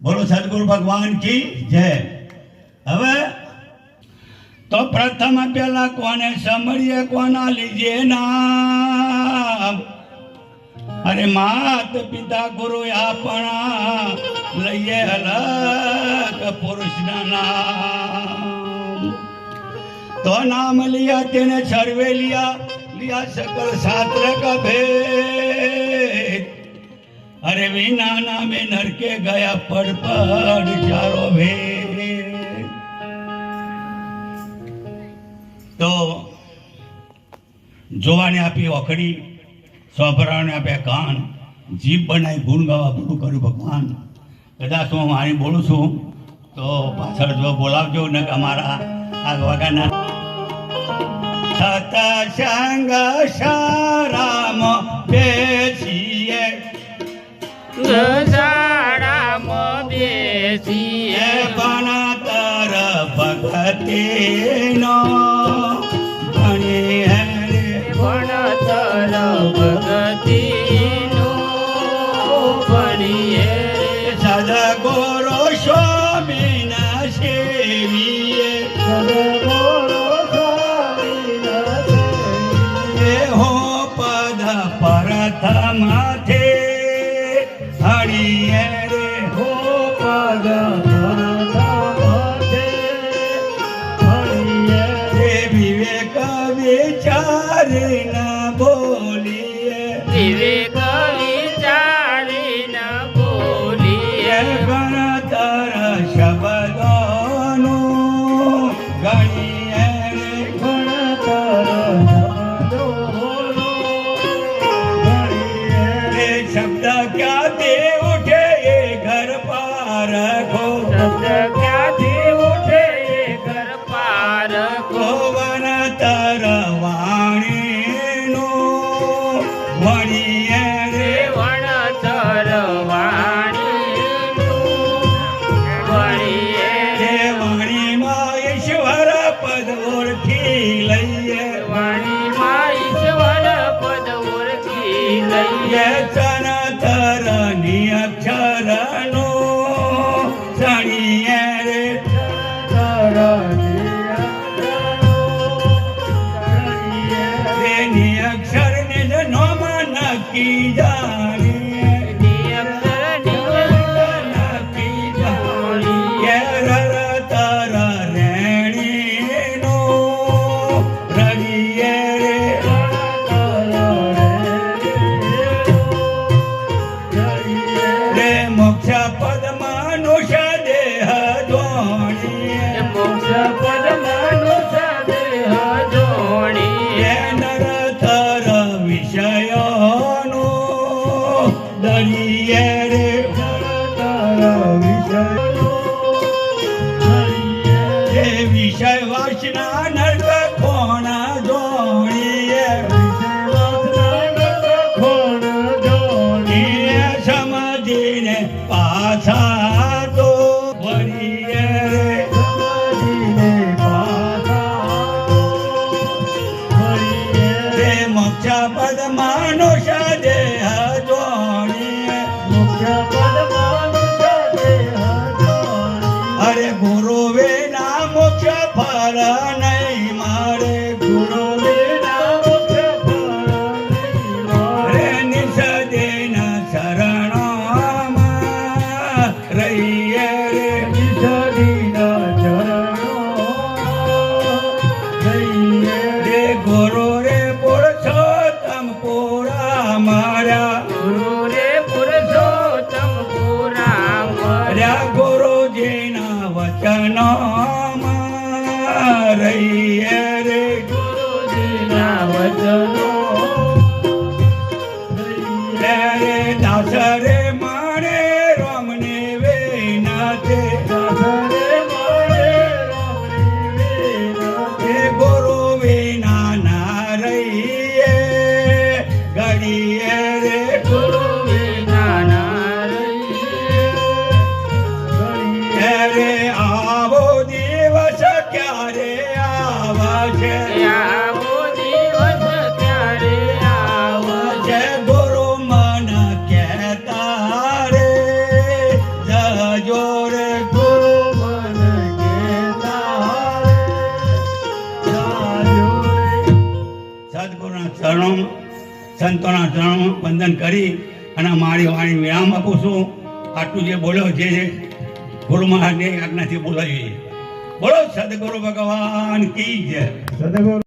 બોલો સદગુરુ ભગવાન કી જય। હવે તો પ્રથમ પેલા કોને સાંભળીએ, કોના લીજે નામ? અરે માત પિતા ગુરુ આપણા લઈએ અલગ પુરુષના નામ। તો નામ लिया તેને સર્વે लिया सकल शास्त्र का भेद। अरे विना नामे नरके गया पड़ चारो भेद। तो જોવાને આપી ઓખડી, સાંભળવાને આપે કાન, જીભ બનાવી ગુણ ગાવા બધું કર્યું ભગવાન। કદાચ હું મારી બોલું છું તો પાછળ જો બોલાવજો ને અમારા આ વગાના સતસંગ સારામ બેસીએ, ગજાડામાં બેસીએ, ભણતર ભગતીનો ભણીએ રે, ભણતર ભગતીનો ભણીએ રે, સદગુરુ સ્વામીના સેવીએ, સદગુરુ સ્વામીના સેવીએ, હો પદ પ્રથમથી હળીએ રે, હો પદ પ્રથમથી હળીએ રે, વિવેક વિચારીને બોલીએ, વિવેક વિચારીને બોલીએ, ગણતર શબ્દોનું ગણીએ રે, ગણતર શબ્દોનું ગણીએ રે, શબ્દ ક્યાંથી ઉઠે એ ઘર પારખો, શબ્દ ક્યાંથી ઉઠે એ ઘર પાર ગોવનતર વાણીનું વણીએ રે, વણતર વાણીનું વણીએ રે, વાણીમાં ઈશ્વર પદ ઓળખી લઈએ, વાણીમાં ઈશ્વર પદ ઓળખી લઈએ, ચનતર ની અક્ષરનું સણીએ રે, ની અક્ષર ને જ નોમ નક્કી જાણીએ, નક્કી જાણીએ, રતર રેણીનું રડીએ રે, મોક્ષ પદ મનુષ્ય દેહ ધોણીએ, નરતર વિષયોનું દરિયે રે, એ વિષય વાસના નર્ક કોણ જોણીએ, એ સમજીને પાછા તો વળીએ રે, મોક્ષ પદ મનુષ્ય દેહ જોણીએ, અરે ગુરુ વિના મોક્ષ ફળ નહીં મળે, ગુરુ રે, નિષદેના શરણોમાં રહીએ રે, ગુરુ રે પુરુષોત્તમ પુરા મારા, રહ્યા ગુરુજીના વચનોમાં રહીએ રે, રે દાસ રે માણે રામને વેનાથે, એ ગુરુ વિના ના રહીએ ઘડીએ રે, રે આવો દિવસ ક્યારે આવશે, જે ગુરુ મન કહેતા રે જજો ચરણો સંતોના ચરણો વંદન કરી અને મારી વાણી વિરામ આપું છું. આટલું જે બોલ્યો જે ગુરુ મહારાજની આજ્ઞાથી બોલાવીએ. બોલો સદગુરુ ભગવાન કી જય. સદગુરુ